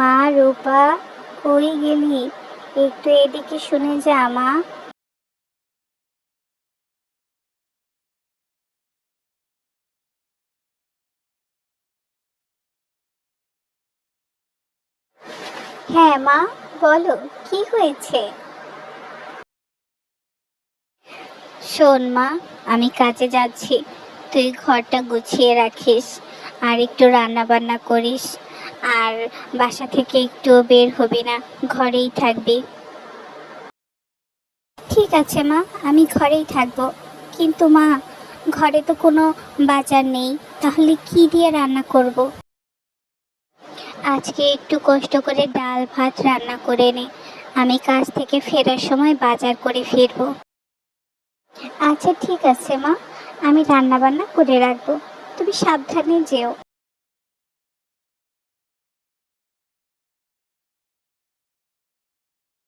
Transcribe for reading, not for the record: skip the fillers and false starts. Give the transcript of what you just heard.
মা রূপা, কই গেলি? একটু এদিকে শুনে যা মা। হ্যাঁ মা, বলো কি হয়েছে? শোন মা, আমি কাজে যাচ্ছি, তুই ঘরটা গুছিয়ে রাখিস, আর একটু রান্না বান্না করিস, আর বাসা থেকে একটু বের হবি না, ঘরেই থাকবি। ঠিক আছে মা, আমি ঘরেই থাকবো। কিন্তু মা, ঘরে তো কোনো বাজার নেই, তাহলে কি দিয়ে রান্না করব? আজকে একটু কষ্ট করে ডাল ভাত রান্না করে নে, আমি কাজ থেকে ফেরার সময় বাজার করে ফিরবো। আচ্ছা ঠিক আছে মা, আমি রান্না বান্না করে রাখবো, তুমি সাবধানে যেও।